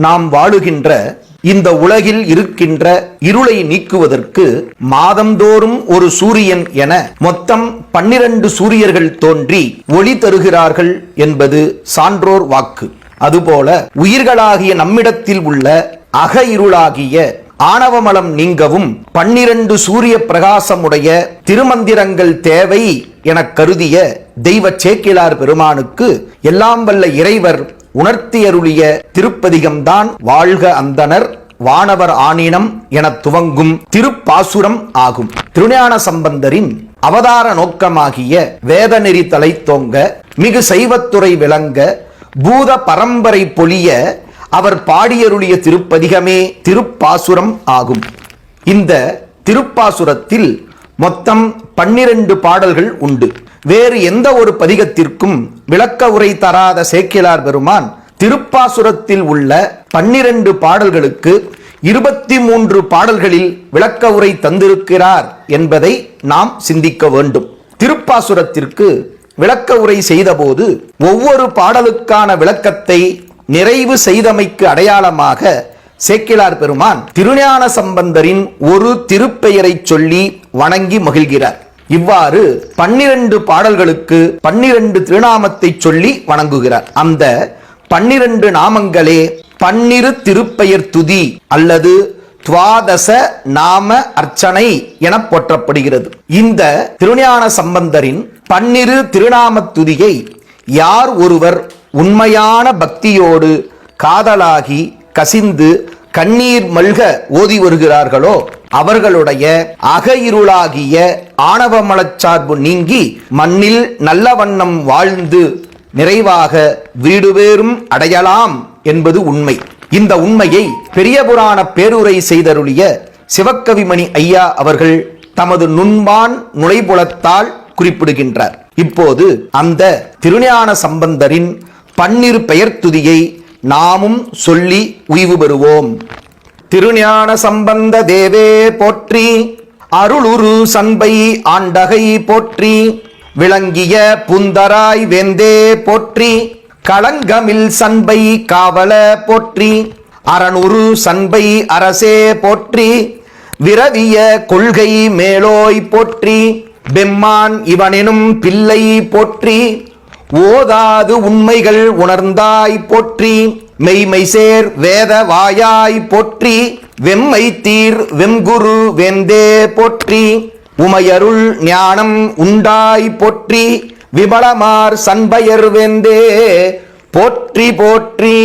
நாம் வாழுகின்ற இந்த உலகில் இருக்கின்ற இருளை நீக்குவதற்கு மாதந்தோறும் ஒரு சூரியன் என மொத்தம் 12 சூரியர்கள் தோன்றி ஒளி தருகிறார்கள் என்பது சான்றோர் வாக்கு. அதுபோல உயிர்களாகிய நம்மிடத்தில் உள்ள அக இருளாகிய ஆணவமலம் நீங்கவும் 12 சூரிய பிரகாசமுடைய திருமந்திரங்கள் தேவை என கருதிய தெய்வ சேக்கிழார் பெருமானுக்கு எல்லாம் வல்ல இறைவர் உணர்த்தியருளிய திருப்பதிகம்தான் வாழ்க அந்தணர் வானவர் ஆனினம் என துவங்கும் திருப்பாசுரம் ஆகும். திருஞான சம்பந்தரின் அவதார நோக்கமாகிய வேத நெறி தலைத்தோங்க, மிகு சைவத்துறை விளங்க, பூத பரம்பரை பொலிய அவர் பாடியருளிய திருப்பதிகமே திருப்பாசுரம் ஆகும். இந்த திருப்பாசுரத்தில் மொத்தம் 12 பாடல்கள் உண்டு. வேறு எந்த ஒரு பதிகத்திற்கும் விளக்க உரை தராத சேக்கிழார் பெருமான் திருப்பாசுரத்தில் உள்ள 12 பாடல்களுக்கு 23 பாடல்களில் விளக்க உரை தந்திருக்கிறார் என்பதை நாம் சிந்திக்க வேண்டும். திருப்பாசுரத்திற்கு விளக்க உரை செய்தபோது ஒவ்வொரு பாடலுக்கான விளக்கத்தை நிறைவு செய்தமைக்கு அடையாளமாக சேக்கிழார் பெருமான் திருஞான சம்பந்தரின் ஒரு திருப்பெயரை சொல்லி வணங்கி மகிழ்கிறார். இவ்வாறு 12 பாடல்களுக்கு 12 திருநாமத்தை சொல்லி வணங்குகிறார். அந்த 12 நாமங்களே 12 திருப்பெயர் துதி அல்லது துவாதச நாம அர்ச்சனை என போற்றப்படுகிறது. இந்த திருஞான சம்பந்தரின் 12 திருநாம துதியை யார் ஒருவர் உண்மையான பக்தியோடு காதலாகி கசிந்து கண்ணீர் மல்க ஓதி வருகிறார்களோ அவர்களுடைய அக இருளாகிய ஆணவமலச்சார்பு நீங்கி மண்ணில் நல்ல வண்ணம் வாழ்ந்து நிறைவாக வீடு வேறும் அடையலாம் என்பது உண்மை. இந்த உண்மையை பெரிய புராண பேருரை செய்தருளிய சிவக்கவிமணி ஐயா அவர்கள் தமது நுண்பான் நுழைபுலத்தால் குறிப்பிடுகின்றார். இப்போது அந்த திருஞான சம்பந்தரின் 12 பெயர் துதியை நாமும் சொல்லி உய்வு பெறுவோம். திருஞான சம்பந்த தேவே போற்றி, அருளுரு சண்பை ஆண்டகை போற்றி, விளங்கிய புந்தராய் வேந்தே போற்றி, களங்கமில் சண்பை காவல போற்றி, அரணுரு சண்பை அரசே போற்றி, விரவிய கொள்கை மேலோய் போற்றி, பெம்மான் இவனெனும் பிள்ளை போற்றி, ஓதாது உண்மைகள் உணர்ந்தாய் போற்றி, மெய்மை சேர் வேத வாயாய் போற்றி, வெம்மை தீர் வெம்குரு வேந்தே போற்றி, உமையருள் ஞானம் உண்டாய் போற்றி, விமலமார் சண்பயர் வேந்தே போற்றி போற்றி.